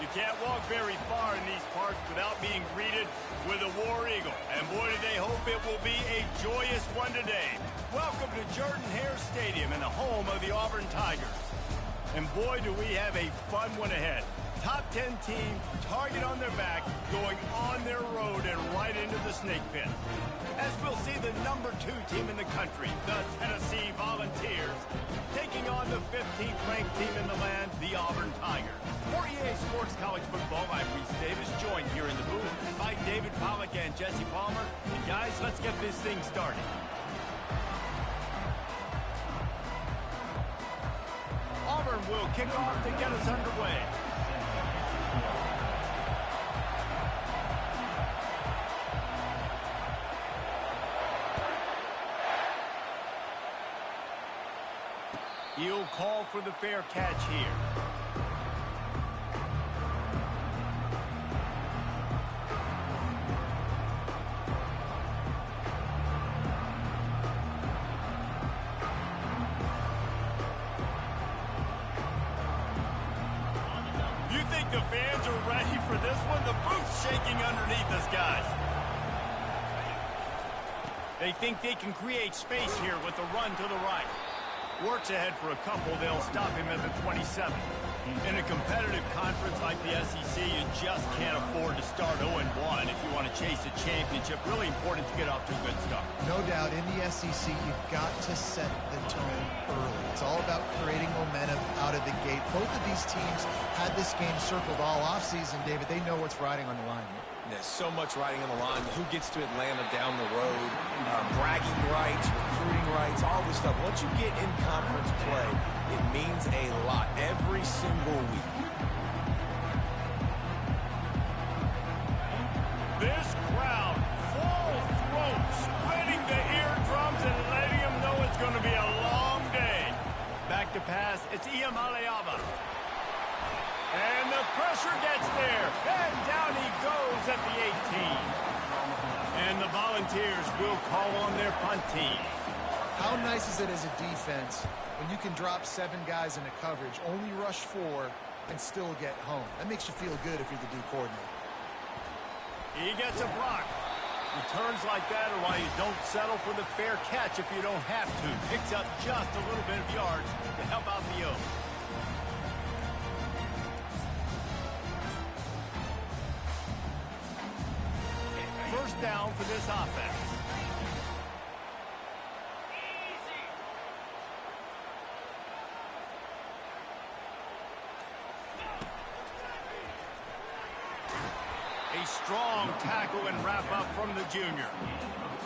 You can't walk very far in these parts without being greeted with a War Eagle. And boy, do they hope it will be a joyous one today. Welcome to Jordan-Hare Stadium and the home of the Auburn Tigers. And boy, do we have a fun one ahead. Top 10 team, target on their back, going on their road and right into the snake pit. As we'll see the number 2 team in the country, the Tennessee Volunteers, taking on the 15th ranked team in the land, the Auburn Tigers. For EA Sports College Football, I'm Reese Davis, joined here in the booth by David Pollack and Jesse Palmer. And guys, let's get this thing started. Auburn will kick off to get us underway. He'll call for the fair catch here. You think the fans are ready for this one? The booth's shaking underneath us, guys. They think they can create space here with the run to the right. Works ahead for a couple, they'll stop him at the 27. In a competitive conference like the SEC, you just can't afford to start 0-1 if you want to chase a championship. Really important to get off to a good start. No doubt, in the SEC, you've got to set the tone early. It's all about creating momentum out of the gate. Both of these teams had this game circled all offseason, David. They know what's riding on the line. There's so much riding on the line. Who gets to Atlanta down the road, bragging rights, recruiting rights, all this stuff. Once you get in conference play, it means a lot every single week. This crowd, full throat, splitting the eardrums and letting them know it's going to be a long day. Back to pass, it's Iamaleava. And the pressure gets there. And down he goes at the 18. And the Volunteers will call on their punt team. How nice is it as a defense when you can drop 7 guys in a coverage, only rush 4, and still get home? That makes you feel good if you're the D coordinator. He gets a block. Returns like that are why you don't settle for the fair catch if you don't have to. Picks up just a little bit of yards to help out the Oaks. First down for this offense. A strong tackle and wrap up from the junior.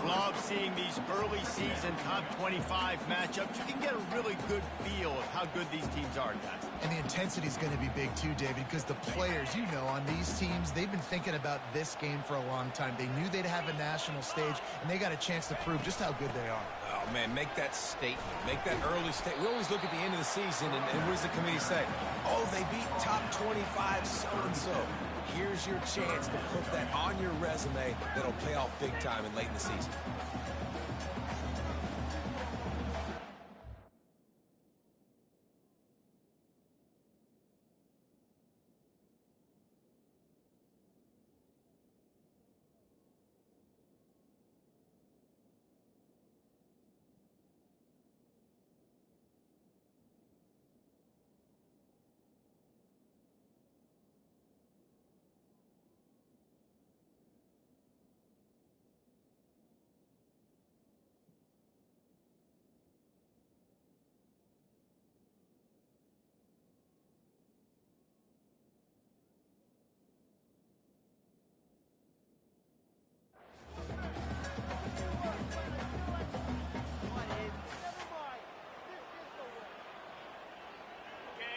Love seeing these early season top 25 matchups. You can get a really good feel of how good these teams are, guys. And the intensity is going to be big too, David, because the players, you know, on these teams, they've been thinking about this game for a long time. They knew they'd have a national stage, and they got a chance to prove just how good they are. Oh, man, make that statement. Make that early statement. We always look at the end of the season, and what does the committee say? Oh, they beat top 25 so-and-so. Here's your chance to put that on your resume that'll pay off big time and late in the season.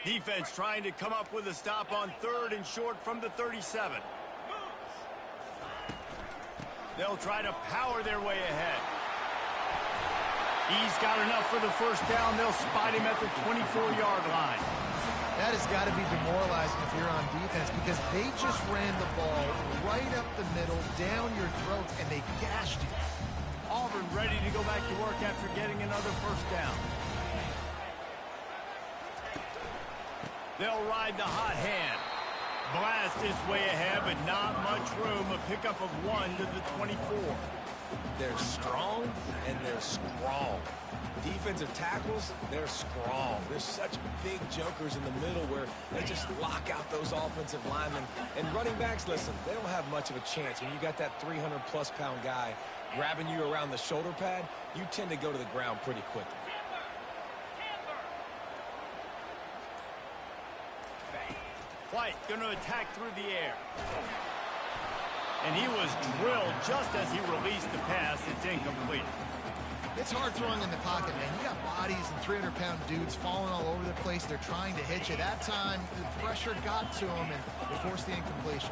Defense trying to come up with a stop on 3rd and short from the 37. They'll try to power their way ahead. He's got enough for the first down. They'll spot him at the 24-yard line. That has got to be demoralizing if you're on defense, because they just ran the ball right up the middle, down your throats, and they gashed you. Auburn ready to go back to work after getting another first down. They'll ride the hot hand. Blast is way ahead, but not much room. A pickup of 1 to the 24. They're strong and they're strong. Defensive tackles, they're strong. There's such big jokers in the middle where they just lock out those offensive linemen. And running backs, listen, they don't have much of a chance. When you got that 300-plus pound guy grabbing you around the shoulder pad, you tend to go to the ground pretty quickly. White going to attack through the air. And he was drilled just as he released the pass. It's incomplete. It's hard throwing in the pocket, man. You got bodies and 300-pound dudes falling all over the place. They're trying to hit you. That time, the pressure got to him, and they forced the incompletion.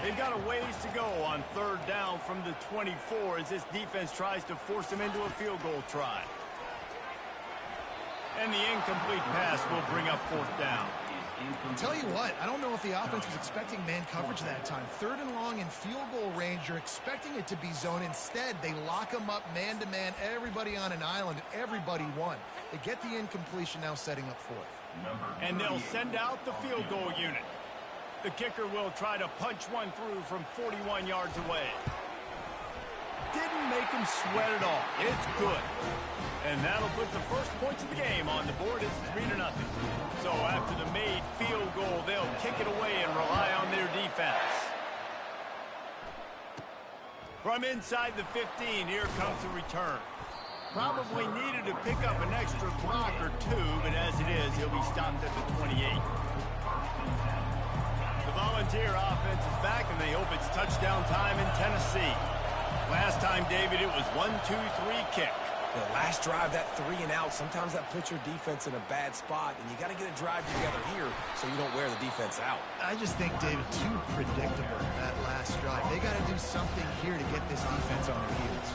They've got a ways to go on 3rd down from the 24 as this defense tries to force them into a field goal try. And the incomplete pass will bring up 4th down. I'll tell you what, I don't know if the offense was expecting man coverage that time. 3rd and long in field goal range, you're expecting it to be zone. Instead, they lock them up man-to-man, everybody on an island, everybody won. They get the incompletion, now setting up 4th. And they'll send out the field goal unit. The kicker will try to punch one through from 41 yards away. Didn't make him sweat at all. It's good. And that'll put the first points of the game on the board. It's 3-0. So after the made field goal, they'll kick it away and rely on their defense. From inside the 15, here comes the return. Probably needed to pick up an extra block or 2, but as it is, he'll be stopped at the 28. The Volunteer offense is back, and they hope it's touchdown time in Tennessee. Last time, David, it was 1-2-3 kick. The last drive, that 3 and out, sometimes that puts your defense in a bad spot, and you got to get a drive together here so you don't wear the defense out. I just think, David, too predictable that last drive. They got to do something here to get this defense on their heels.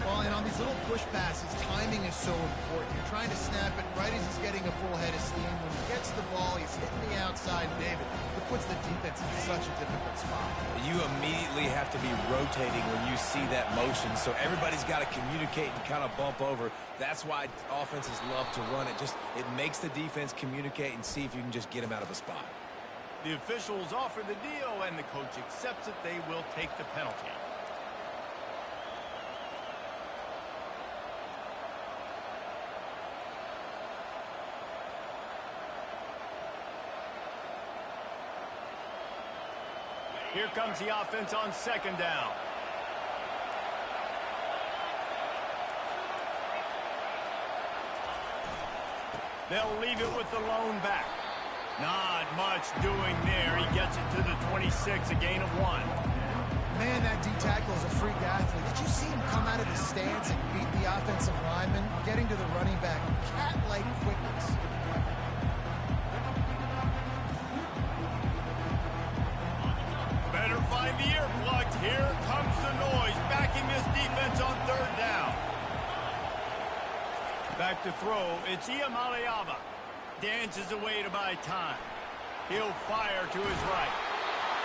Well, and on these little push passes, timing is so important. You're trying to snap it right as he's getting a full head of steam. When he gets the ball, he's hitting the outside, David. It puts the defense in such a difficult spot. You immediately have to be rotating when you see that motion, so everybody's got to communicate and kind of bump over. That's why offenses love to run it. It makes the defense communicate and see if you can just get him out of a spot. The officials offer the deal, and the coach accepts it. They will take the penalty. Here comes the offense on 2nd down. They'll leave it with the lone back. Not much doing there. He gets it to the 26, a gain of 1. Man, that D-tackle is a freak athlete. Did you see him come out of his stance and beat the offensive lineman, getting to the running back? Cat-like quickness. Better find the earplugs. Here comes the noise, backing this defense on 3rd down. Back to throw. It's Iamaleava. Dances away to buy time. He'll fire to his right.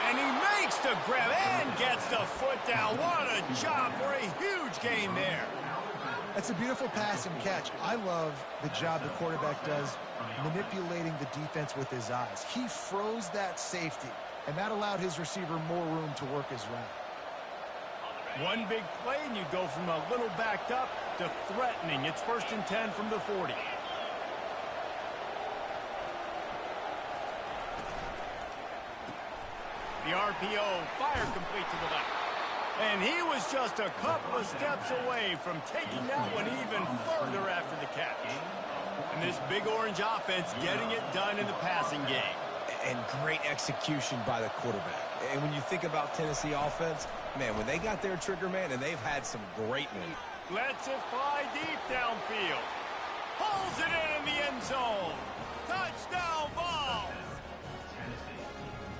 And he makes the grab and gets the foot down. What a job for a huge gain there. That's a beautiful pass and catch. I love the job the quarterback does manipulating the defense with his eyes. He froze that safety, and that allowed his receiver more room to work his route. One big play, and you go from a little backed up to threatening. It's 1st and 10 from the 40. The RPO, fire complete to the left. And he was just a couple of steps away from taking that one even further after the catch. And this big orange offense getting it done in the passing game. And great execution by the quarterback. And when you think about Tennessee offense, man, when they got their trigger man, and they've had some great ones. Lets it fly deep downfield. Pulls it in the end zone. Touchdown ball.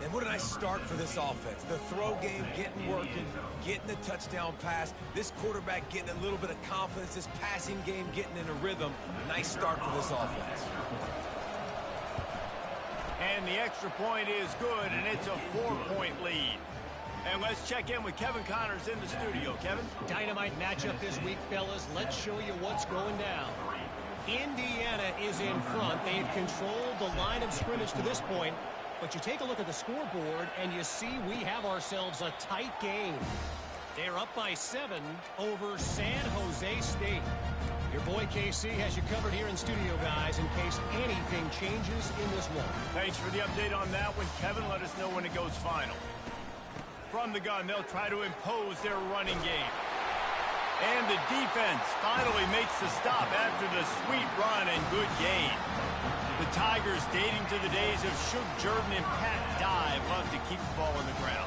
And what a nice start for this offense. The throw game getting working, getting the touchdown pass. This quarterback getting a little bit of confidence. This passing game getting in a rhythm. Nice start for this offense. And the extra point is good, and it's a 4-point lead. And let's check in with Kevin Connors in the studio. Kevin? Dynamite matchup this week, fellas. Let's show you what's going down. Indiana is in front. They've controlled the line of scrimmage to this point. But you take a look at the scoreboard, and you see we have ourselves a tight game. They're up by 7 over San Jose State. Your boy KC has you covered here in studio, guys, in case anything changes in this one. Thanks for the update on that one, Kevin. Let us know when it goes final. From the gun, they'll try to impose their running game. And the defense finally makes the stop after the sweet run and good gain. The Tigers, dating to the days of Shug Jordan and Pat Dye, love to keep the ball on the ground.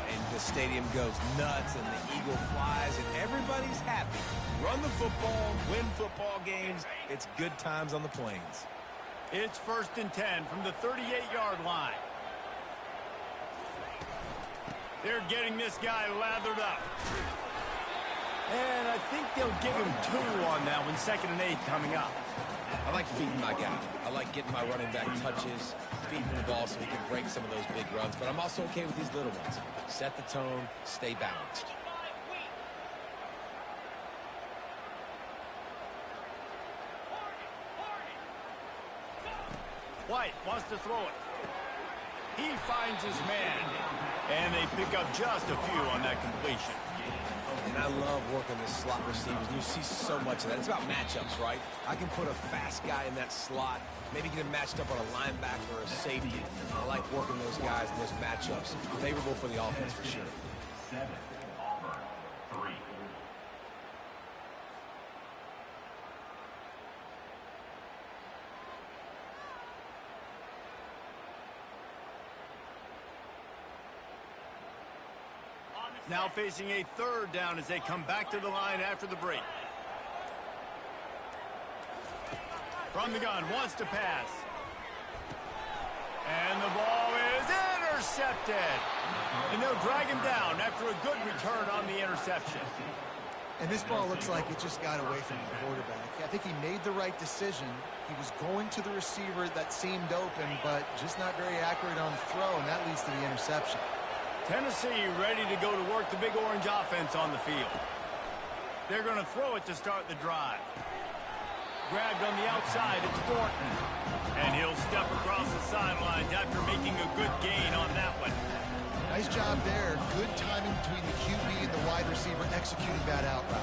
And the stadium goes nuts, and the eagle flies, and everybody's happy. Run the football, win football games. It's good times on the plains. It's 1st and 10 from the 38-yard line. They're getting this guy lathered up. And I think they'll give him 2 on that one. 2nd and 8 coming up. I like feeding my guy. I like getting my running back touches, feeding the ball so he can break some of those big runs. But I'm also okay with these little ones. Set the tone, stay balanced. White wants to throw it. He finds his man. And they pick up just a few on that completion. And I love working the slot receivers. You see so much of that. It's about matchups, right? I can put a fast guy in that slot, maybe get him matched up on a linebacker or a safety. I like working those guys in those matchups. Favorable for the offense for sure. 7, Auburn, 3. Now facing a 3rd down as they come back to the line after the break. From the gun, wants to pass. And the ball is intercepted. And they'll drag him down after a good return on the interception. And this ball looks like it just got away from the quarterback. I think he made the right decision. He was going to the receiver that seemed open, but just not very accurate on the throw, and that leads to the interception. Tennessee ready to go to work the Big Orange offense on the field. They're going to throw it to start the drive. Grabbed on the outside, it's Thornton. And he'll step across the sidelines after making a good gain on that one. Nice job there. Good timing between the QB and the wide receiver executing that out route.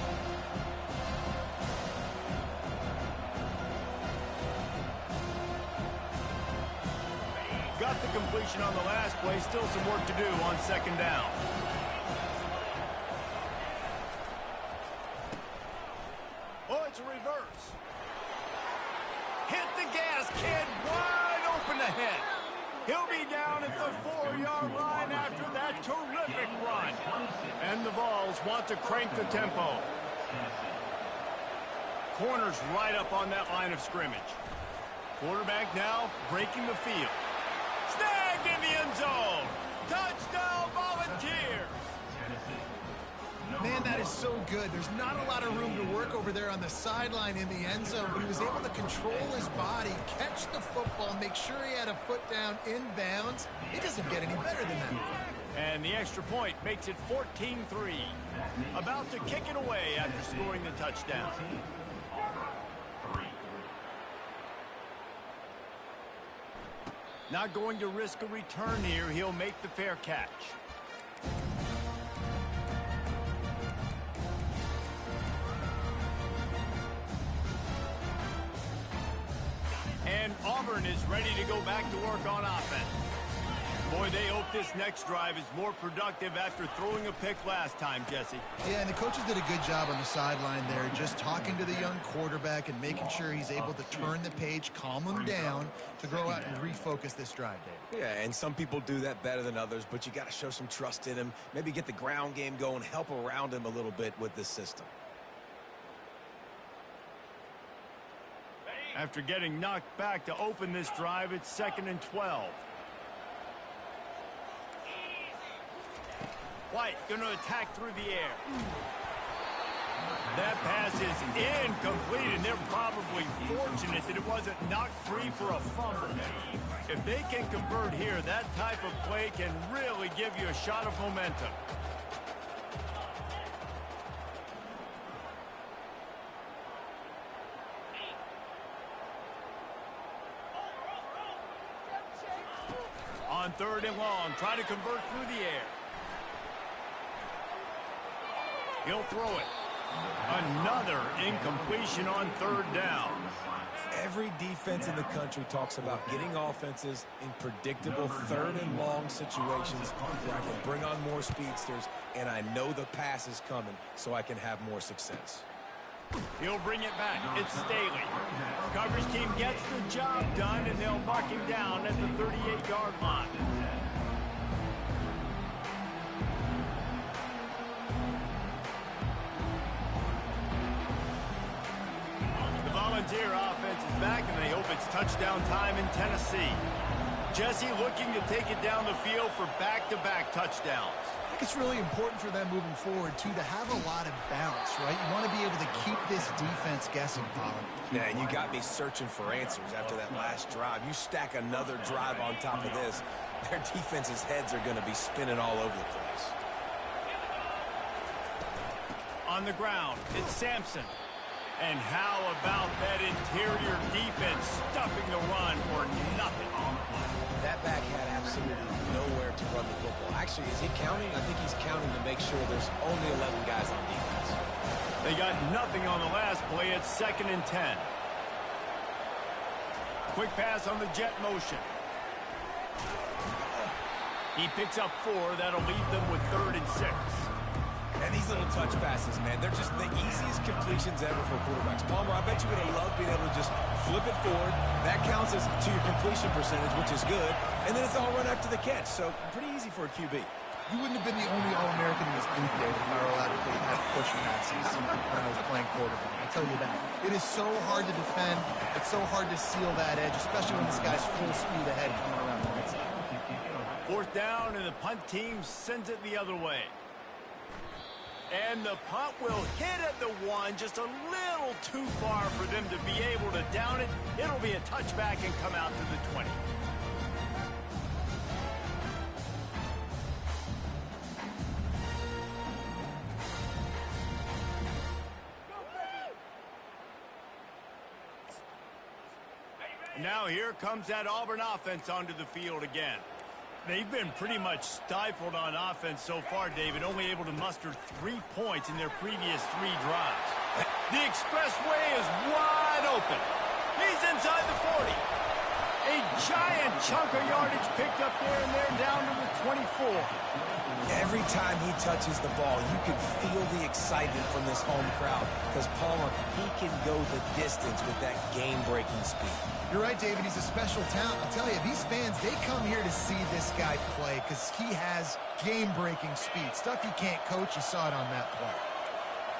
Got the completion on the last play. Still some work to do on 2nd down. Oh, it's a reverse. Hit the gas, kid. Wide open ahead. He'll be down at the 4-yard line after that terrific run. And the Vols want to crank the tempo. Corners right up on that line of scrimmage. Quarterback now breaking the field. Snagged in the end zone. Touchdown, Volunteers. Man, that is so good. There's not a lot of room to work over there on the sideline in the end zone, but he was able to control his body, catch the football, make sure he had a foot down in bounds. It doesn't get any better than that. And the extra point makes it 14-3. About to kick it away after scoring the touchdown. Not going to risk a return here. He'll make the fair catch. And Auburn is ready to go back to work on offense. Boy, they hope this next drive is more productive after throwing a pick last time, Jesse. Yeah, and the coaches did a good job on the sideline there, just talking to the young quarterback and making sure he's able to turn the page, calm him down to go out and refocus this drive, Dave. Yeah, and some people do that better than others, but you got to show some trust in him. Maybe get the ground game going, help around him a little bit with this system. After getting knocked back to open this drive, it's 2nd and 12. White going to attack through the air. That pass is incomplete, and they're probably fortunate that it wasn't knocked free for a fumble. If they can convert here, that type of play can really give you a shot of momentum. on 3rd and long. Try to convert through the air. He'll throw it. Another incompletion on 3rd down. Every defense in the country talks about getting offenses in predictable 3rd and long situations where I can bring on more speedsters and I know the pass is coming so I can have more success. He'll bring it back. It's Staley. Coverage team gets the job done, and they'll mark him down at the 38-yard line. The Volunteer offense is back, and they hope it's touchdown time in Tennessee. Jesse looking to take it down the field for back-to-back touchdowns. I think it's really important for them moving forward, too, to have a lot of bounce, right? You want to be able to keep this defense guessing, Pollard. Yeah, and you got me searching for answers after that last drive. You stack another drive on top of this, their defense's heads are going to be spinning all over the place. On the ground, it's Sampson. And how about that interior defense stuffing the run for nothing? That back had absolutely nowhere to run the football. Actually, is he counting? I think he's counting to make sure there's only 11 guys on defense. They got nothing on the last play. It's 2nd and 10. Quick pass on the jet motion. He picks up 4. That'll leave them with 3rd and 6. And these little touch passes, man, they're just the easiest completions ever for quarterbacks. Palmer, I bet you would have loved being able to just flip it forward. That counts as to your completion percentage, which is good. And then it's all run after the catch, so pretty easy for a QB. You wouldn't have been the only All-American in this league, David, if I were allowed to have push passes when I was playing quarterback. I tell you that. It is so hard to defend. It's so hard to seal that edge, especially when this guy's full speed ahead coming around the right side. 4th down, and the punt team sends it the other way. And the punt will hit at the 1, just a little too far for them to be able to down it. It'll be a touchback and come out to the 20. Now here comes that Auburn offense onto the field again. They've been pretty much stifled on offense so far, David, only able to muster 3 points in their previous 3 drives. The expressway is wide open. He's inside the 40. A giant chunk of yardage picked up there, and they're down to the 24. Every time he touches the ball, you can feel the excitement from this home crowd because Palmer, he can go the distance with that game-breaking speed. You're right, David. He's a special talent. I'll tell you, these fans, they come here to see this guy play because he has game-breaking speed. Stuff you can't coach. You saw it on that play.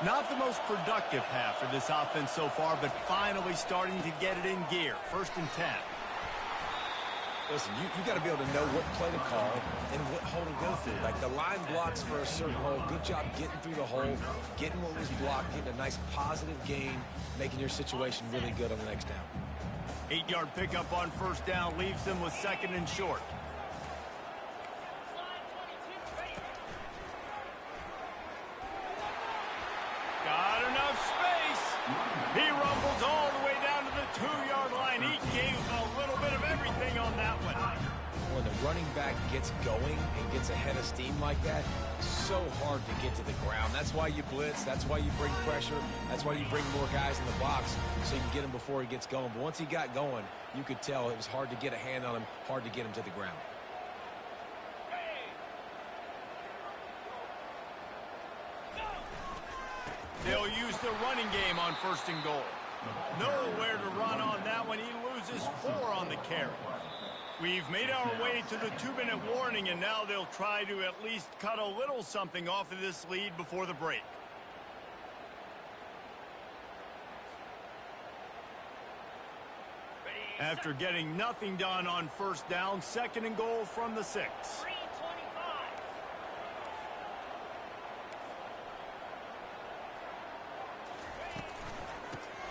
Not the most productive half for this offense so far, but finally starting to get it in gear. 1st and 10. Listen, you got to be able to know what play to call and what hole to go through. Like the line blocks for a certain hole. Good job getting through the hole, getting what was blocked, getting a nice positive gain, making your situation really good on the next down. 8-yard pickup on 1st down leaves them with 2nd and short. Got enough space. He rumbles all the way down to the 2-yard line. He gave a little bit of everything on that one. When the running back gets going and gets ahead of steam like that, so hard to get to the ground. That's why you blitz. That's why you bring pressure. That's why you bring more guys in the box so you can get him before he gets going. But once he got going, you could tell it was hard to get a hand on him, hard to get him to the ground. They'll use the running game on 1st and goal. Nowhere to run on that one. He loses 4 on the carry. We've made our way to the 2-minute warning, and now they'll try to at least cut a little something off of this lead before the break. After getting nothing done on 1st down, 2nd and goal from the 6.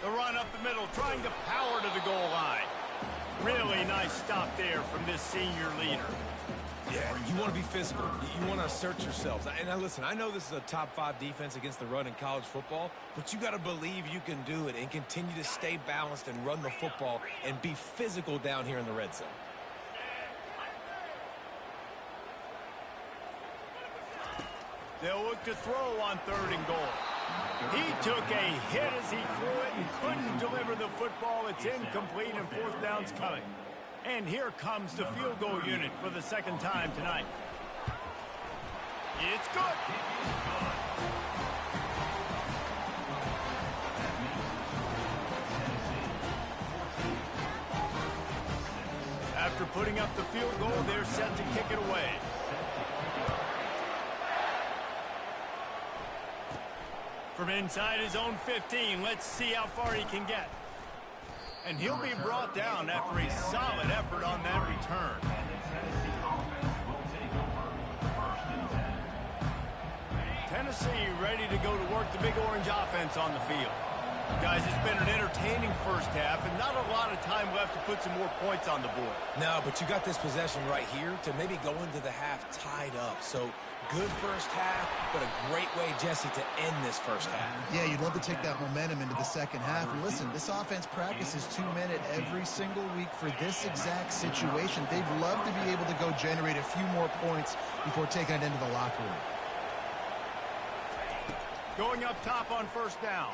The run up the middle, trying to power to the goal line. Really nice stop there from this senior leader. Yeah, you want to be physical. You want to assert yourselves. And now listen, I know this is a top 5 defense against the run in college football, but you got to believe you can do it and continue to stay balanced and run the football and be physical down here in the red zone. They'll look to throw on 3rd and goal. He took a hit as he threw it and couldn't deliver the football. It's incomplete, and 4th down's coming. And here comes the field goal unit for the 2nd time tonight. It's good. After putting up the field goal, they're set to kick it away. From inside his own 15, let's see how far he can get. And he'll be brought down after a solid effort on that return. Tennessee ready to go to work the Big Orange offense on the field. Guys, it's been an entertaining first half and not a lot of time left to put some more points on the board. No, but you got this possession right here to maybe go into the half tied up. So good first half, but a great way, Jesse, to end this first half. Yeah, you'd love to take that momentum into the second half. And listen, this offense practices 2-minute every single week for this exact situation. They'd love to be able to go generate a few more points before taking it into the locker room. Going up top on 1st down.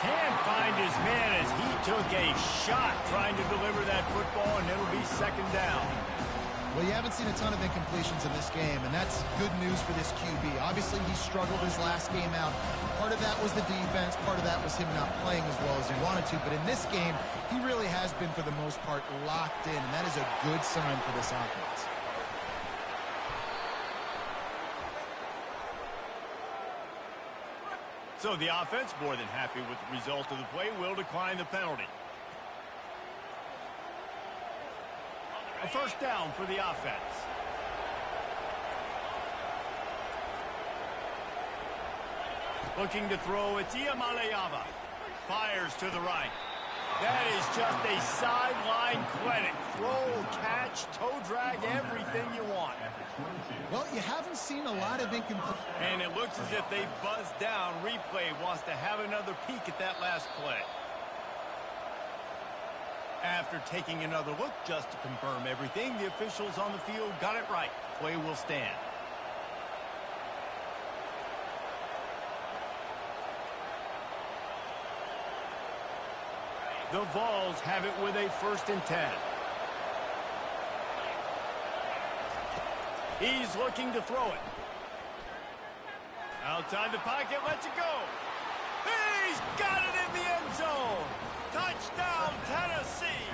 Can't find his man as he took a shot trying to deliver that football, and it'll be 2nd down. Well, you haven't seen a ton of incompletions in this game, and that's good news for this QB. Obviously, he struggled his last game out. Part of that was the defense. Part of that was him not playing as well as he wanted to. But in this game, he really has been, for the most part, locked in, and that is a good sign for this offense. So the offense, more than happy with the result of the play, will decline the penalty. A 1st down for the offense. Looking to throw, it's Iamaleava. Fires to the right. That is just a sideline clinic. Throw, catch, toe drag, everything you want. Well, you haven't seen a lot of incomplete. And it looks as if they buzzed down. Replay wants to have another peek at that last play. After taking another look just to confirm everything, the officials on the field got it right. Play will stand. The Vols have it with a 1st and 10. He's looking to throw it. Outside the pocket, lets it go. He's got it in the end zone. Touchdown, Tennessee.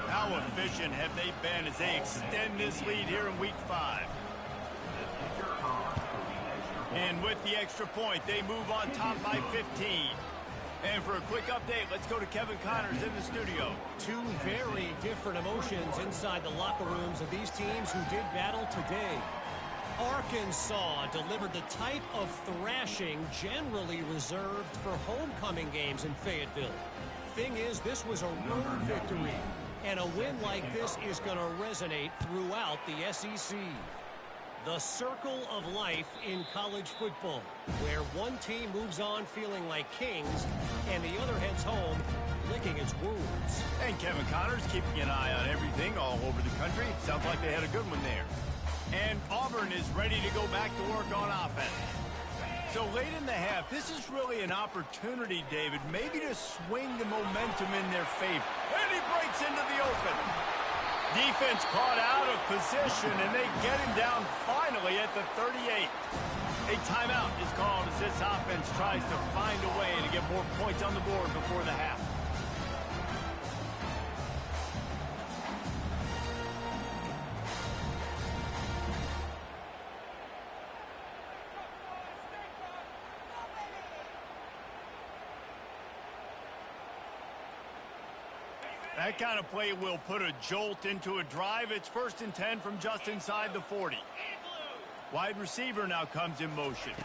How efficient have they been as they extend this lead here in Week 5? And with the extra point, they move on top by 15. And for a quick update, let's go to Kevin Connors in the studio. Two very different emotions inside the locker rooms of these teams who did battle today. Arkansas delivered the type of thrashing generally reserved for homecoming games in Fayetteville. Thing is, this was a road victory, and a win like this is going to resonate throughout the SEC. The circle of life in college football, where one team moves on feeling like kings and the other heads home licking its wounds. And Kevin Connors keeping an eye on everything all over the country. Sounds like they had a good one there. And Auburn is ready to go back to work on offense. So late in the half, this is really an opportunity, David, maybe to swing the momentum in their favor. And he breaks into the open. Defense caught out of position, and they get him down finally at the 38. A timeout is called as this offense tries to find a way to get more points on the board before the half. That kind of play will put a jolt into a drive. It's 1st and 10 from just inside the 40. Wide receiver now comes in motion.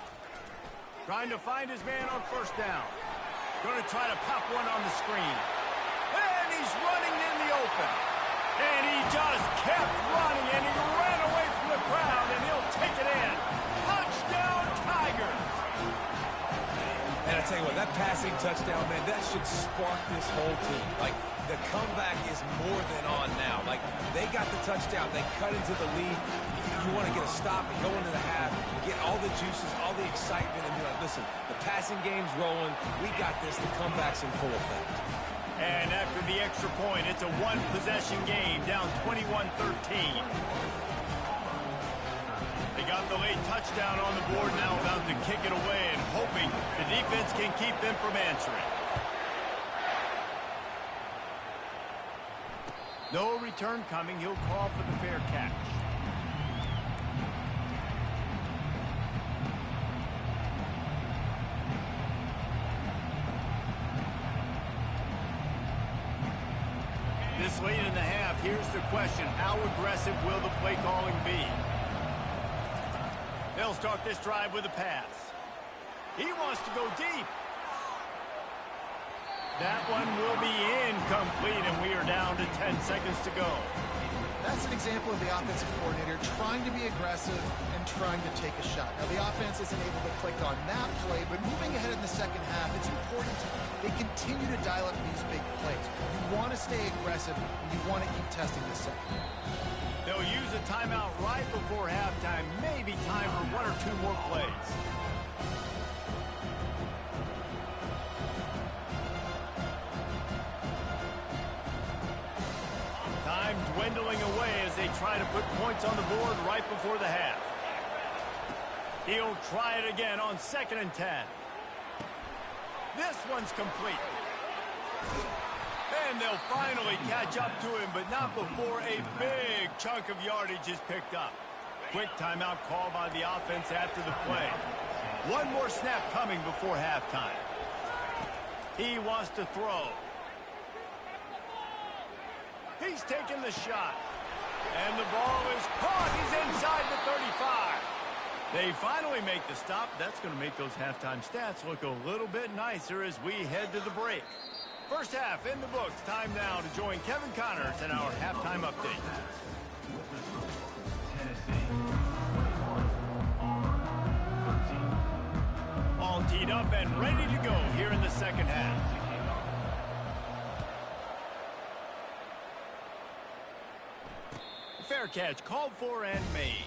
Trying to find his man on 1st down. Going to try to pop one on the screen. And he's running in the open. And he just kept running, and he ran away from the crowd, and he'll take it in. Touchdown, Tigers! And I tell you what, that passing touchdown, man, that should spark this whole team. Like, the comeback is more than on now. Like, they got the touchdown. They cut into the lead. You want to get a stop and go into the half, get all the juices, all the excitement, and be like, listen, the passing game's rolling. We got this. The comeback's in full effect. And after the extra point, it's a one-possession game, down 21-13. They got the late touchdown on the board, now about to kick it away and hoping the defense can keep them from answering. No return coming. He'll call for the fair catch. This late in the half, here's the question. How aggressive will the play calling be? They'll start this drive with a pass. He wants to go deep. That one will be incomplete, and we are down to 10 seconds to go. That's an example of the offensive coordinator trying to be aggressive and trying to take a shot. Now, the offense isn't able to click on that play, but moving ahead in the second half, it's important they continue to dial up these big plays. You want to stay aggressive, and you want to keep testing the set. They'll use a timeout right before halftime. Maybe time for one or two more plays. Time dwindling away as they try to put points on the board right before the half. He'll try it again on 2nd and 10. This one's complete. And they'll finally catch up to him, but not before a big chunk of yardage is picked up. Quick timeout call by the offense after the play. One more snap coming before halftime. He wants to throw. He's taking the shot. And the ball is caught. He's inside the 35. They finally make the stop. That's going to make those halftime stats look a little bit nicer as we head to the break. First half in the books. Time now to join Kevin Connors in our halftime update. All teed up and ready to go here in the second half. Fair catch called for and made.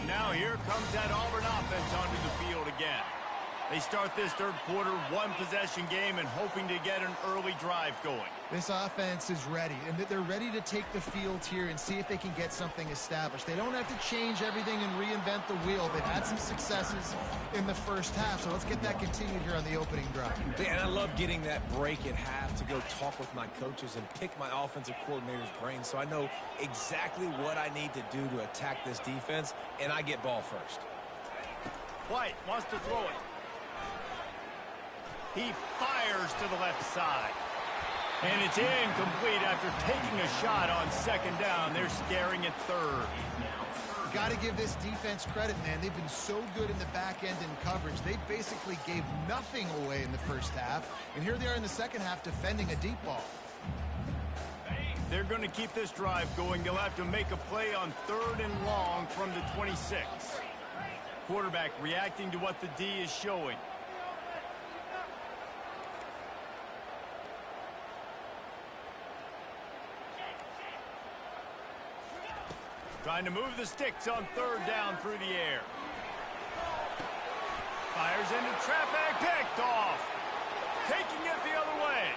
Now here comes that Auburn offense onto the field again. They start this third quarter one-possession game and hoping to get an early drive going. This offense is ready, and they're ready to take the field here and see if they can get something established. They don't have to change everything and reinvent the wheel. They've had some successes in the first half, so let's get that continued here on the opening drive. And I love getting that break at half to go talk with my coaches and pick my offensive coordinator's brain so I know exactly what I need to do to attack this defense, and I get ball first. White wants to throw it. He fires to the left side. And it's incomplete after taking a shot on 2nd down. They're scaring at 3rd. Got to give this defense credit, man. They've been so good in the back end in coverage. They basically gave nothing away in the first half. And here they are in the second half defending a deep ball. They're going to keep this drive going. They'll have to make a play on 3rd and long from the 26. Quarterback reacting to what the D is showing. Trying to move the sticks on 3rd down through the air. Fires into traffic, picked off. Taking it the other way.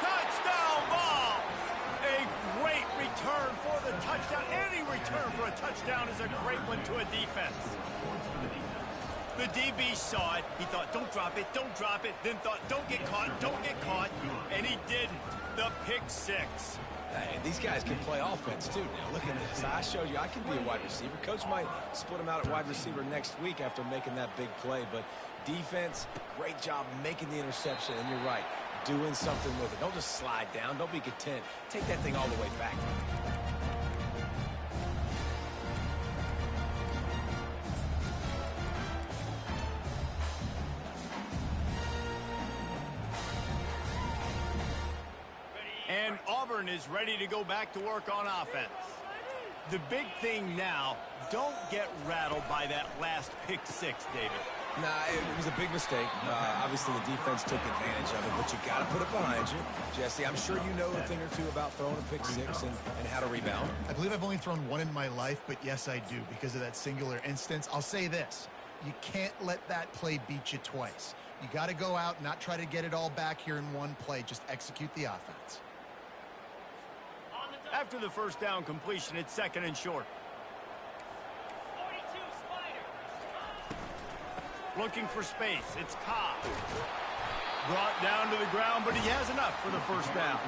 Touchdown ball. A great return for the touchdown. Any return for a touchdown is a great one to a defense. The DB saw it. He thought, don't drop it, don't drop it. Then thought, don't get caught, don't get caught. And he didn't. The pick 6. Hey, these guys can play offense, too. Now, look at this. I showed you I can be a wide receiver. Coach might split him out at wide receiver next week after making that big play. But defense, great job making the interception. And you're right, doing something with it. Don't just slide down. Don't be content. Take that thing all the way back. Auburn is ready to go back to work on offense. The big thing now, don't get rattled by that last pick six, David. Nah, it was a big mistake. Obviously, the defense took advantage of it, but you got to put it behind you. Jesse, I'm sure you know a thing or two about throwing a pick six and how to rebound. I believe I've only thrown one in my life, but yes, I do because of that singular instance. I'll say this. You can't let that play beat you twice. You got to go out and not try to get it all back here in one play. Just execute the offense. After the first down completion, it's second and short. Looking for space. It's Cobb. Brought down to the ground, but he has enough for the first down.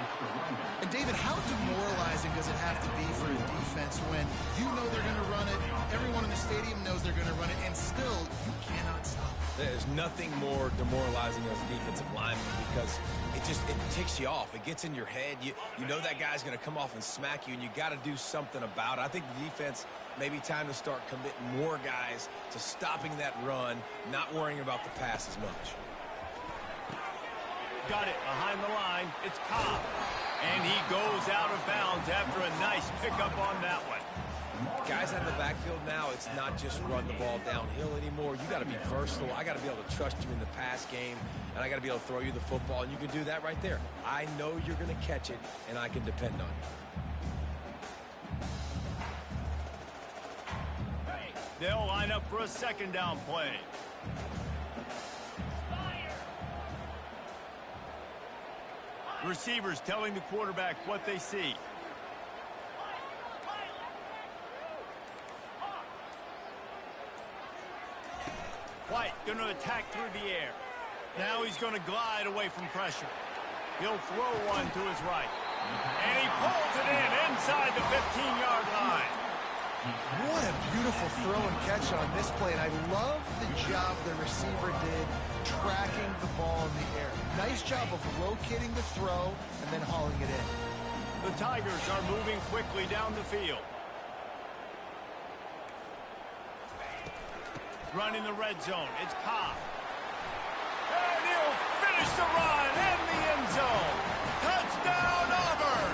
And, David, how demoralizing does it have to be for a defense when you know they're going to run it, everyone in the stadium knows they're going to run it, and still you cannot stop it? There's nothing more demoralizing as a defensive lineman because it ticks you off. It gets in your head. You know that guy's going to come off and smack you, and you got to do something about it. I think the defense maybe time to start committing more guys to stopping that run, not worrying about the pass as much. Got it behind the line. It's Cobb. And he goes out of bounds after a nice pickup on that one. Guys out of the backfield now, it's not just run the ball downhill anymore. You got to be versatile. I got to be able to trust you in the pass game, and I got to be able to throw you the football, and you can do that right there. I know you're going to catch it, and I can depend on you. They'll line up for a second down play. Receivers telling the quarterback what they see. White going to attack through the air. Now he's going to glide away from pressure. He'll throw one to his right. And he pulls it in inside the 15-yard line. What a beautiful throw and catch on this play, and I love the job the receiver did tracking the ball in the air. Nice job of locating the throw and then hauling it in. The Tigers are moving quickly down the field. Running the red zone, it's Cobb. And he'll finish the run in the end zone. Touchdown, Auburn!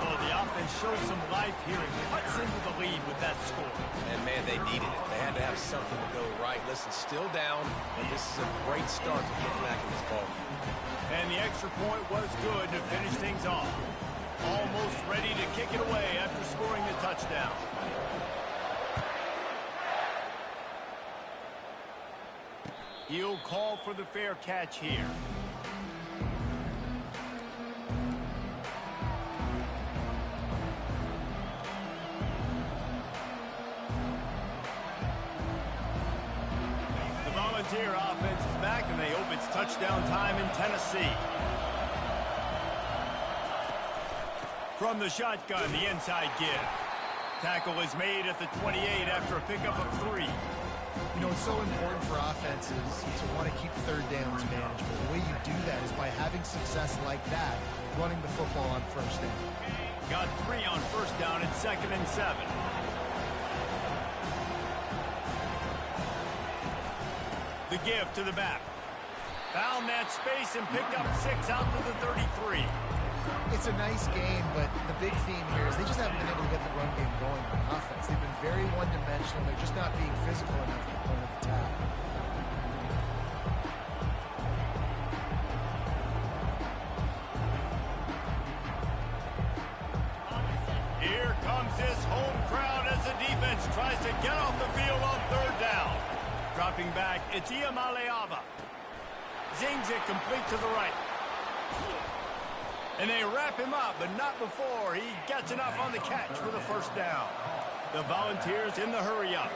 Oh, the offense shows some life here and cuts into the lead with that score. And, man, they needed it. They had to have something to go right. Listen, still down, but this is a great start to get back in this ball game. And the extra point was good to finish things off. Almost ready to kick it away after scoring the touchdown. He'll call for the fair catch here. The Volunteer offense is back, and they hope it's touchdown time in Tennessee. From the shotgun, the inside give. Tackle is made at the 28 after a pickup of 3. You know, it's so important for offenses to want to keep third downs manageable. The way you do that is by having success like that, running the football on first down. Got 3 on first down at 2nd and 7. The give to the back. Found that space and picked up 6 out to the 33. It's a nice game, but the big theme here is they just haven't been able to get the run game going on offense. They've been very one-dimensional. They're just not being physical enough at the point of attack. Here comes this home crowd as the defense tries to get off the field on third down. Dropping back, it's Iamaleava. Zings it complete to the right. And they wrap him up, but not before he gets enough on the catch for the first down. The Volunteers in the hurry up.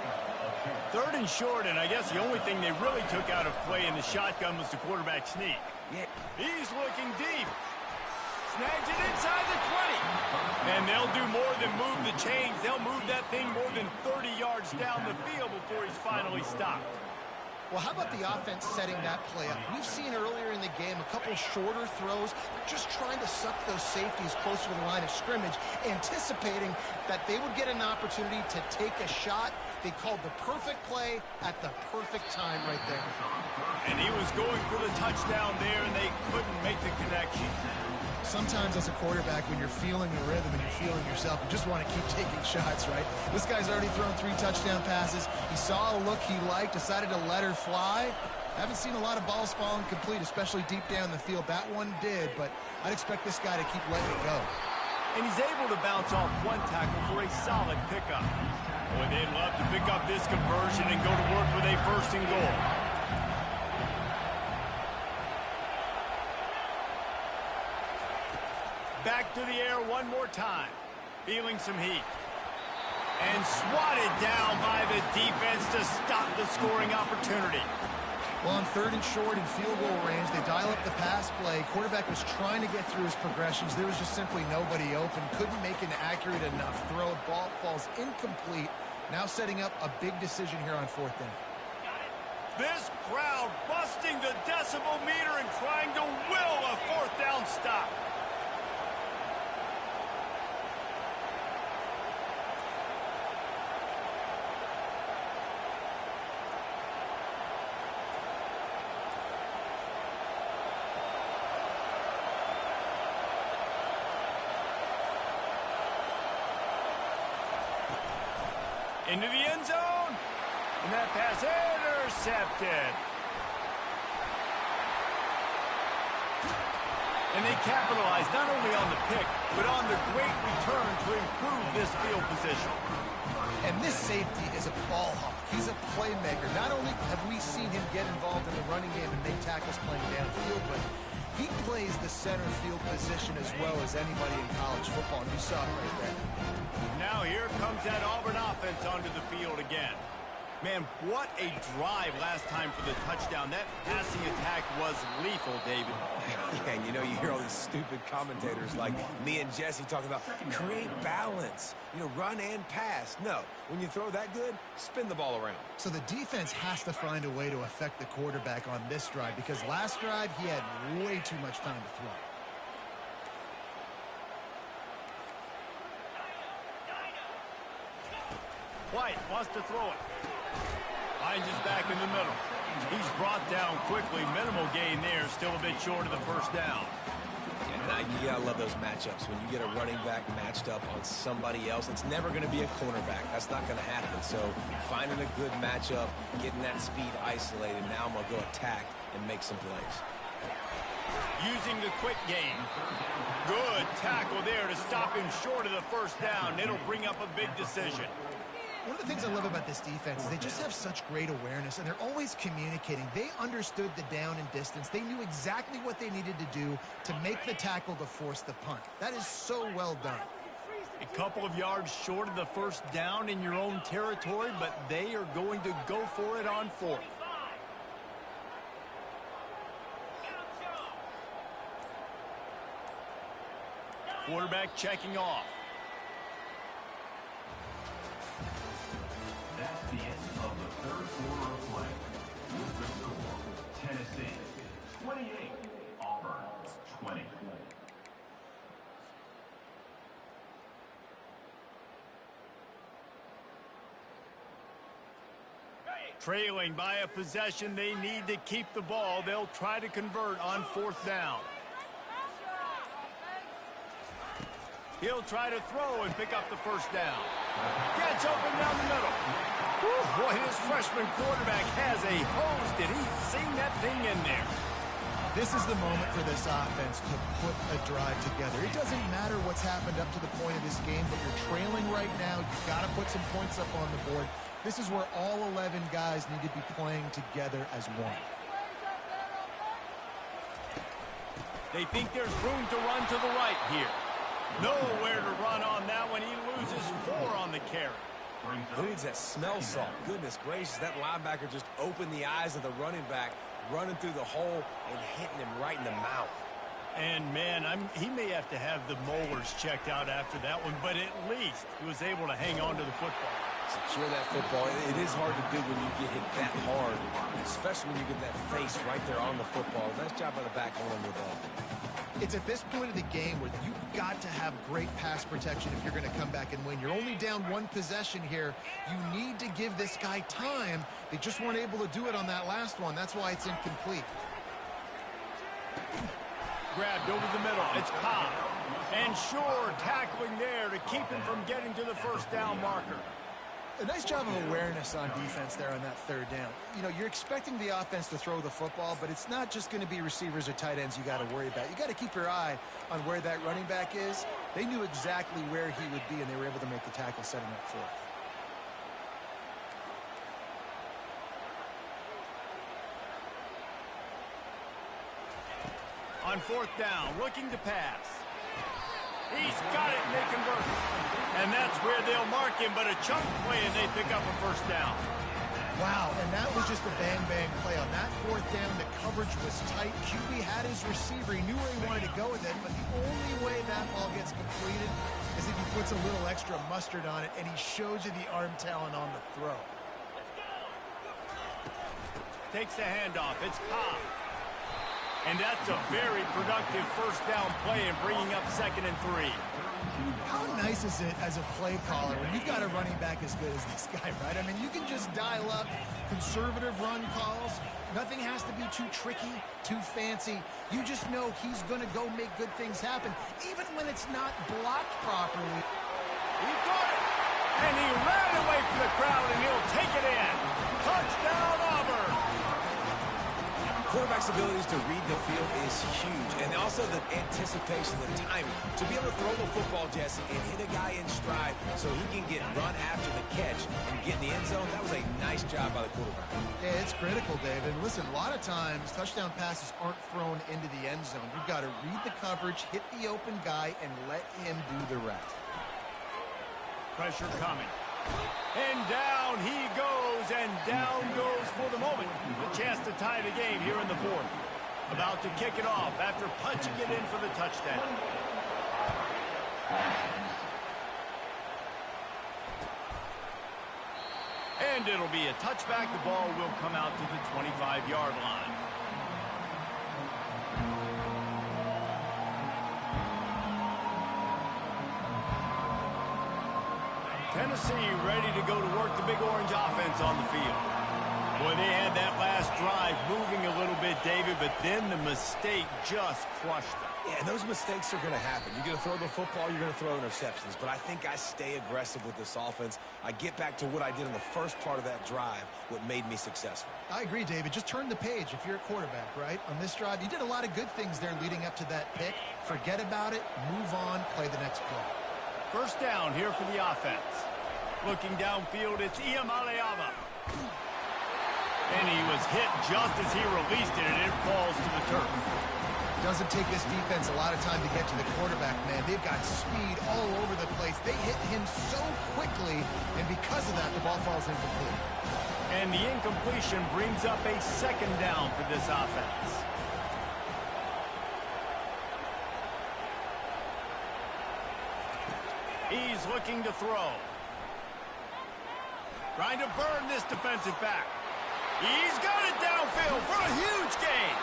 3rd and short, and I guess the only thing they really took out of play in the shotgun was the quarterback sneak. Yeah. He's looking deep. Snags it inside the 20. And they'll do more than move the chains. They'll move that thing more than 30 yards down the field before he's finally stopped. Well, how about the offense setting that play up? We've seen earlier in the game a couple shorter throws. They're just trying to suck those safeties closer to the line of scrimmage, anticipating that they would get an opportunity to take a shot. They called the perfect play at the perfect time right there. And he was going for the touchdown there, and they couldn't make the connection. Sometimes as a quarterback, when you're feeling the rhythm and you're feeling yourself, you just want to keep taking shots, right? This guy's already thrown 3 touchdown passes. He saw a look he liked, decided to let her fly. Haven't seen a lot of balls falling complete, especially deep down the field. That one did, but I'd expect this guy to keep letting it go. And he's able to bounce off one tackle for a solid pickup. Boy, they'd love to pick up this conversion and go to work with a 1st and goal. Back to the air one more time. Feeling some heat. And swatted down by the defense to stop the scoring opportunity. Well, on 3rd and short in field goal range, they dial up the pass play. Quarterback was trying to get through his progressions. There was just simply nobody open. Couldn't make an accurate enough throw. Ball falls incomplete. Now setting up a big decision here on 4th down. This crowd busting the decibel meter and trying to will a 4th down stop. Into the end zone. And that pass intercepted. And they capitalized not only on the pick, but on the great return to improve this field position. And this safety is a ball hawk. He's a playmaker. Not only have we seen him get involved in the running game and make tackles playing downfield, but he plays the center field position as well as anybody in college football, and you saw it right there. Now here comes that Auburn offense onto the field again. Man, what a drive last time for the touchdown. That passing attack was lethal, David. Yeah, and you know, you hear all these stupid commentators like me and Jesse talking about create balance, you know, run and pass. No, when you throw that good, spin the ball around. So the defense has to find a way to affect the quarterback on this drive, because last drive he had way too much time to throw. White wants to throw it. Finds his back in the middle. He's brought down quickly. Minimal gain there. Still a bit short of the 1st down. And you gotta love those matchups. When you get a running back matched up on somebody else, it's never going to be a cornerback. That's not going to happen. So finding a good matchup, getting that speed isolated. Now I'm going to go attack and make some plays. Using the quick game. Good tackle there to stop him short of the 1st down. It'll bring up a big decision. One of the things I love about this defense is they just have such great awareness, and they're always communicating. They understood the down and distance. They knew exactly what they needed to do to make the tackle to force the punt. That is so well done. A couple of yards short of the 1st down in your own territory, but they are going to go for it on 4th. Quarterback checking off. That's the end of the 3rd quarter of play. With the score, Tennessee 28, Auburn 20. Trailing by a possession, they need to keep the ball. They'll try to convert on 4th down. He'll try to throw and pick up the 1st down. Gets open down the middle. Whew, boy, this freshman quarterback has a hose. Did he sing that thing in there? This is the moment for this offense to put a drive together. It doesn't matter what's happened up to the point of this game, but you're trailing right now. You've got to put some points up on the board. This is where all 11 guys need to be playing together as one. They think there's room to run to the right here. Nowhere to run on that one. He loses 4 on the carry. Who needs that smell salt? Goodness gracious, that linebacker just opened the eyes of the running back, running through the hole and hitting him right in the mouth. And, man, he may have to have the molars checked out after that one, but at least he was able to hang on to the football. Secure that football. It is hard to do when you get hit that hard, especially when you get that face right there on the football. Nice job by the back holding the ball. It's at this point of the game where you've got to have great pass protection if you're going to come back and win. You're only down 1 possession here. You need to give this guy time. They just weren't able to do it on that last one. That's why it's incomplete. grabbed over the middle. It's Cobb. And Shore tackling there to keep him from getting to the first down marker. A nice job of awareness on defense there on that third down. You know, you're expecting the offense to throw the football, but it's not just going to be receivers or tight ends you got to worry about. You got to keep your eye on where that running back is. They knew exactly where he would be, and they were able to make the tackle setting up for it. On fourth down, looking to pass. He's got it, and they convert. And that's where they'll mark him, but a chunk play, and they pick up a first down. Wow, and that was just a bang-bang play. On that fourth down, the coverage was tight. QB had his receiver. He knew where he wanted to go with it, but the only way that ball gets completed is if he puts a little extra mustard on it, and he shows you the arm talent on the throw. Takes the handoff. It's Cobb. And that's a very productive first down play and bringing up 2nd and 3. How nice is it as a play caller when you've got a running back as good as this guy, right? I mean, you can just dial up conservative run calls. Nothing has to be too tricky, too fancy. You just know he's going to go make good things happen, even when it's not blocked properly. He caught it, and he ran away from the crowd, and he'll take it in. Touchdown, Auburn. Quarterback's abilities to read the field is huge, and also the anticipation, the timing. To be able to throw the football, Jesse, and hit a guy in stride so he can get run after the catch and get in the end zone, that was a nice job by the quarterback. Yeah, it's critical, David. Listen, a lot of times touchdown passes aren't thrown into the end zone. You've got to read the coverage, hit the open guy, and let him do the rest. Pressure coming. And down he goes, and down goes for the moment. The chance to tie the game here in the fourth. About to kick it off after punching it in for the touchdown. And it'll be a touchback. The ball will come out to the 25-yard line. Tennessee ready to go to work the Big Orange offense on the field. Boy, they had that last drive moving a little bit, David, but then the mistake just crushed them. Yeah, and those mistakes are going to happen. You're going to throw the football, you're going to throw interceptions. But I think I stay aggressive with this offense. I get back to what I did in the first part of that drive, what made me successful. I agree, David. Just turn the page if you're a quarterback, right? On this drive, you did a lot of good things there leading up to that pick. Forget about it, move on, play the next play. First down here for the offense. Looking downfield, it's Iamaleava. And he was hit just as he released it, and it falls to the turf. Doesn't take this defense a lot of time to get to the quarterback, man. They've got speed all over the place. They hit him so quickly, and because of that, the ball falls incomplete. And the incompletion brings up a second down for this offense. He's looking to throw. Trying to burn this defensive back. He's got it downfield for a huge gain.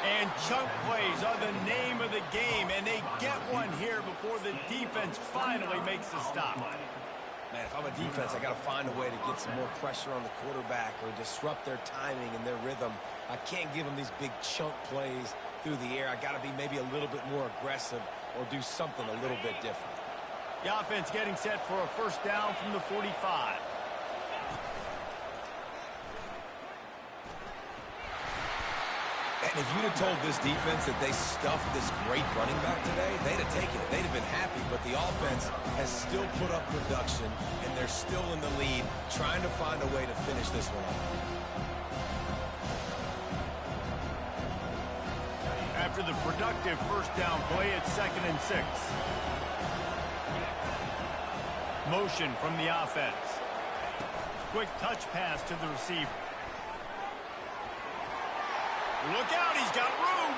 And chunk plays are the name of the game, and they get one here before the defense finally makes the stop. Man, if I'm a defense, I got to find a way to get some more pressure on the quarterback or disrupt their timing and their rhythm. I can't give them these big chunk plays through the air. I got to be maybe a little bit more aggressive or do something a little bit different. The offense getting set for a first down from the 45. And if you'd have told this defense that they stuffed this great running back today, they'd have taken it. They'd have been happy, but the offense has still put up production, and they're still in the lead, trying to find a way to finish this one off. After the productive first down play, it's 2nd and 6. Motion from the offense. Quick touch pass to the receiver. Look out, he's got room.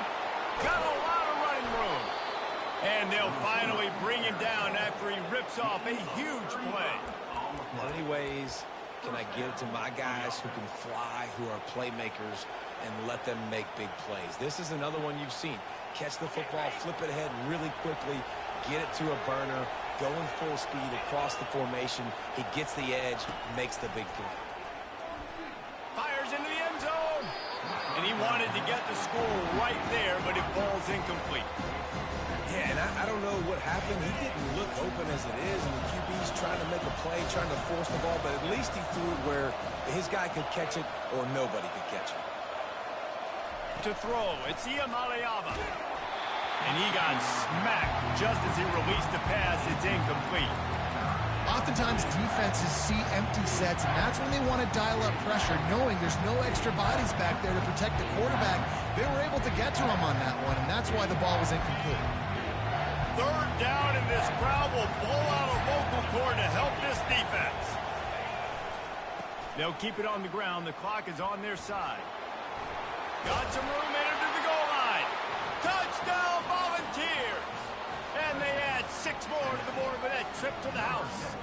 Got a lot of running room. And they'll finally bring him down after he rips off a huge play. How many ways can I give to my guys who can fly, who are playmakers, and let them make big plays? This is another one you've seen. Catch the football, flip it ahead really quickly, get it to a burner, going full speed across the formation. He gets the edge, makes the big play. Fires into the end zone. And he wanted to get the score right there, but it falls incomplete. Yeah, and I don't know what happened. He didn't look open as it is, and the QB's trying to make a play, trying to force the ball, but at least he threw it where his guy could catch it or nobody could catch it. To throw, it's Iamaleava. And he got smacked just as he released the pass. It's incomplete. Oftentimes defenses see empty sets, and that's when they want to dial up pressure, knowing there's no extra bodies back there to protect the quarterback. They were able to get to him on that one, and that's why the ball was incomplete. Third down, and this crowd will blow out a vocal cord to help this defense. They'll keep it on the ground. The clock is on their side. Got some room into the goal line. Touchdown, Volunteers! And they add 6 more to the board with that trip to the house.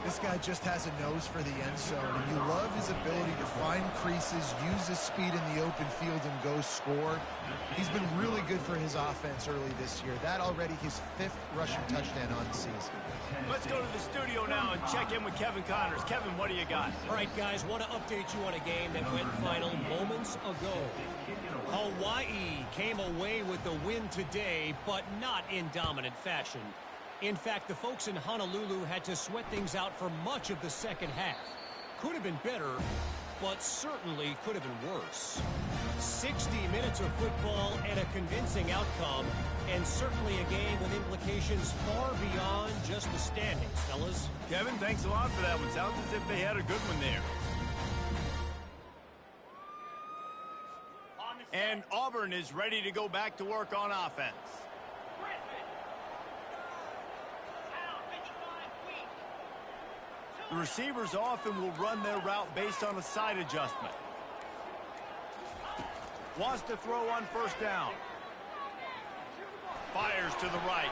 This guy just has a nose for the end zone, and you love his ability to find creases, use his speed in the open field, and go score. He's been really good for his offense early this year. That already his 5th rushing touchdown on the season. Let's go to the studio now and check in with Kevin Connors. Kevin, what do you got? All right, guys, want to update you on a game that went final moments ago. Hawaii came away with the win today, but not in dominant fashion. In fact, the folks in Honolulu had to sweat things out for much of the second half. Could have been better, but certainly could have been worse. 60 minutes of football and a convincing outcome, and certainly a game with implications far beyond just the standings, fellas. Kevin, thanks a lot for that one. Sounds as if they had a good one there. And Auburn is ready to go back to work on offense. The receivers often will run their route based on a side adjustment. Wants to throw on first down. Fires to the right.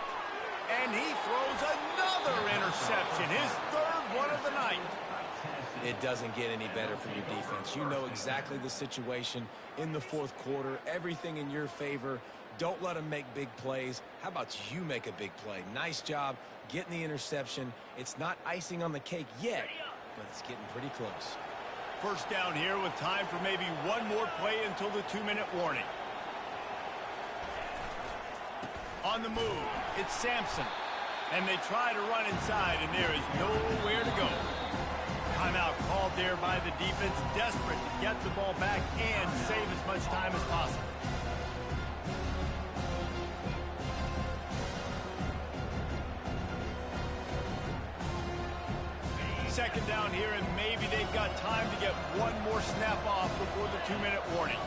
And he throws another interception, his 3rd one of the night. It doesn't get any better for your defense. You know exactly the situation in the 4th quarter, everything in your favor. Don't let them make big plays. How about you make a big play? Nice job getting the interception. It's not icing on the cake yet, but it's getting pretty close. First down here with time for maybe one more play until the 2-minute warning. On the move, it's Sampson. And they try to run inside, and there is nowhere to go. Timeout called there by the defense, desperate to get the ball back and save as much time as possible. Second down here, and maybe they've got time to get one more snap off before the 2-minute warning.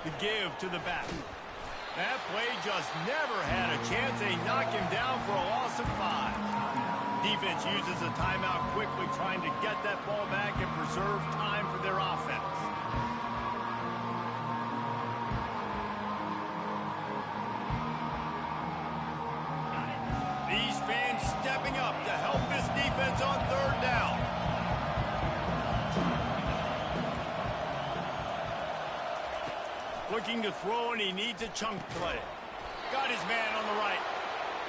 The give to the back. That play just never had a chance. They knock him down for a loss of 5. Defense uses a timeout quickly, trying to get that ball back and preserve time for their offense. These fans stepping up to help this defense on 3rd down. Looking to throw, and he needs a chunk play. Got his man on the right.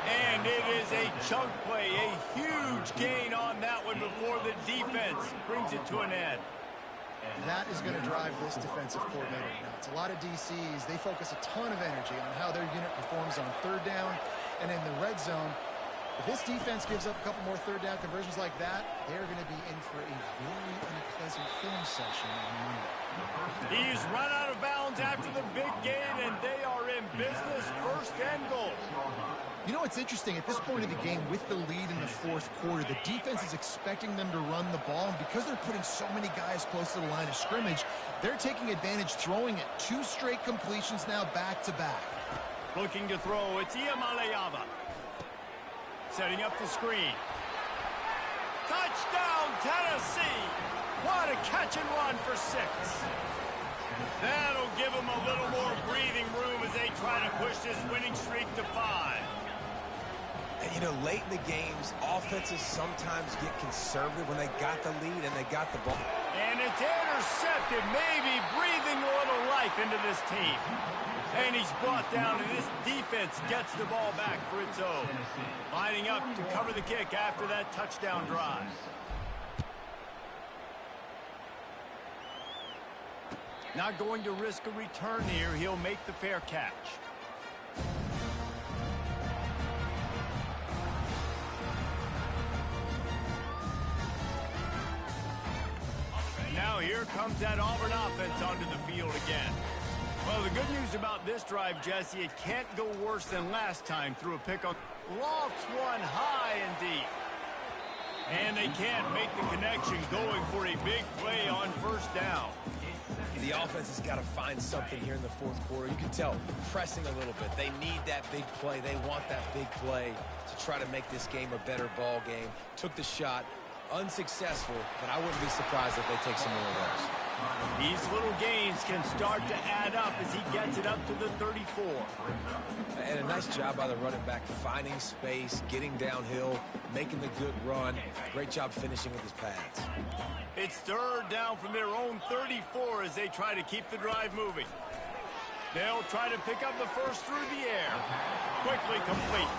And it is a chunk play, a huge gain on that one before the defense brings it to an end. That is going to drive this defensive coordinator nuts. A lot of DCs, they focus a ton of energy on how their unit performs on 3rd down and in the red zone. If this defense gives up a couple more 3rd down conversions like that, they're going to be in for a very unpleasant film session on Monday. He's run out of bounds after the big gain, and they are in business, 1st and goal. You know, it's interesting. At this point of the game, with the lead in the 4th quarter, the defense is expecting them to run the ball, and because they're putting so many guys close to the line of scrimmage, they're taking advantage, throwing it. 2 straight completions now back-to-back. Looking to throw, it's Iamaleava. Setting up the screen. Touchdown, Tennessee! What a catch and run for 6. That'll give them a little more breathing room as they try to push this winning streak to 5. And, you know, late in the games, offenses sometimes get conservative when they got the lead and they got the ball. And it's intercepted, maybe breathing a little life into this team. And he's brought down, and this defense gets the ball back for its own. Lining up to cover the kick after that touchdown drive. Not going to risk a return here. He'll make the fair catch. And now here comes that Auburn offense onto the field again. Well, the good news about this drive, Jesse, it can't go worse than last time through a pick on. Lofts one high and deep. And they can't make the connection, going for a big play on first down. The offense has got to find something here in the fourth quarter. You can tell, pressing a little bit. They need that big play. They want that big play to try to make this game a better ball game. Took the shot, unsuccessful, but I wouldn't be surprised if they take some more of those. These little gains can start to add up as he gets it up to the 34. And a nice job by the running back, finding space, getting downhill, making the good run. Great job finishing with his pads. It's third down from their own 34 as they try to keep the drive moving. They'll try to pick up the first through the air. Quickly complete.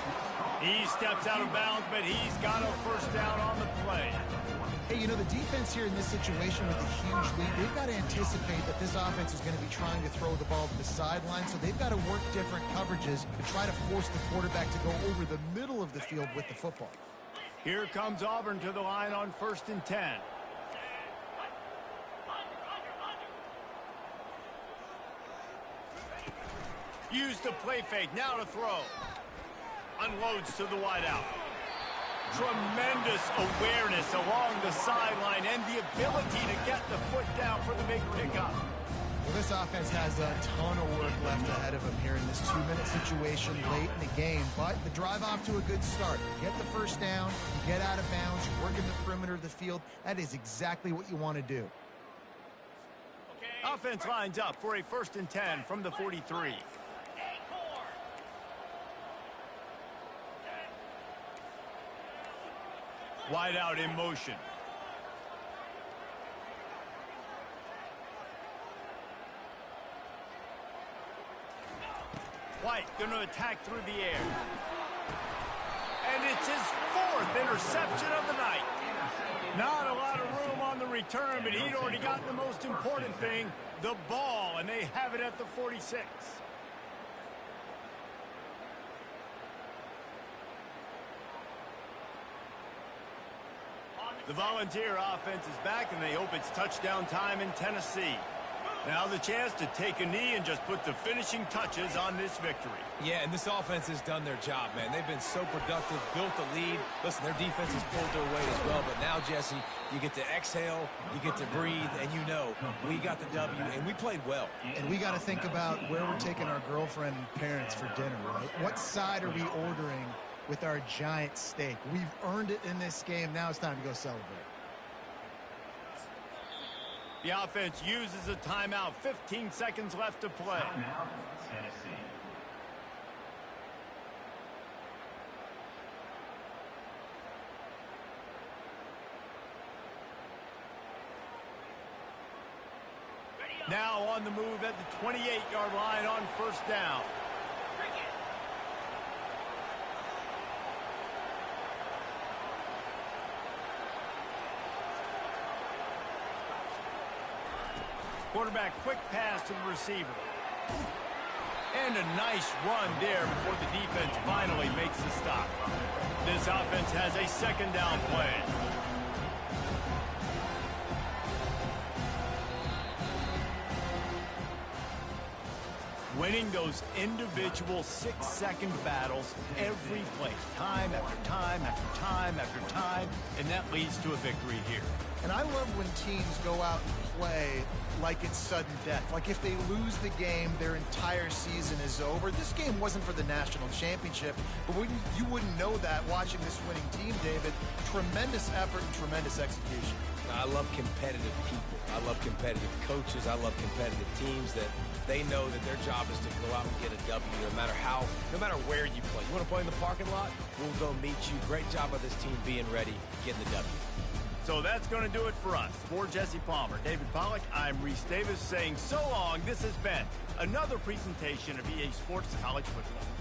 He steps out of bounds, but he's got a first down on the play. Hey, you know, the defense here in this situation with a huge lead, they've got to anticipate that this offense is going to be trying to throw the ball to the sideline, so they've got to work different coverages to try to force the quarterback to go over the middle of the field with the football. Here comes Auburn to the line on 1st and 10. Use the play fake, now to throw. Unloads to the wideout. Tremendous awareness along the sideline and the ability to get the foot down for the big pickup. Well, this offense has a ton of work left ahead of them here in this 2-minute situation late in the game, but the drive off to a good start. You get the first down, you get out of bounds, you work in the perimeter of the field. That is exactly what you want to do. Offense lines up for a 1st and 10 from the 43. Wide out in motion. White going to attack through the air. And it's his 4th interception of the night. Not a lot of room on the return, but he'd already gotten the most important thing, the ball, and they have it at the 46. The Volunteer offense is back, and they hope it's touchdown time in Tennessee. Now the chance to take a knee and just put the finishing touches on this victory. Yeah, and this offense has done their job, man. They've been so productive, built the lead. Listen, their defense has pulled their weight as well, but now, Jesse, you get to exhale, you get to breathe, and you know we got the W, and we played well. And we got to think about where we're taking our girlfriend and parents for dinner, right? What side are we ordering with our giant steak? We've earned it in this game. Now it's time to go celebrate. The offense uses a timeout. 15 seconds left to play. Timeout, Tennessee. Now on the move at the 28-yard line on first down. Quarterback, quick pass to the receiver. And a nice run there before the defense finally makes the stop. This offense has a 2nd down play. Winning those individual 6-second battles every play, time after time after time after time, and that leads to a victory here. And I love when teams go out and play like it's sudden death. Like if they lose the game, their entire season is over. This game wasn't for the national championship, but you wouldn't know that watching this winning team, David. Tremendous effort and tremendous execution. I love competitive people. I love competitive coaches. I love competitive teams that they know that their job is to go out and get a W no matter where you play. You want to play in the parking lot? We'll go meet you. Great job of this team being ready, getting the W. So that's going to do it for us. For Jesse Palmer, David Pollack, I'm Reese Davis saying so long. This has been another presentation of EA Sports College Football.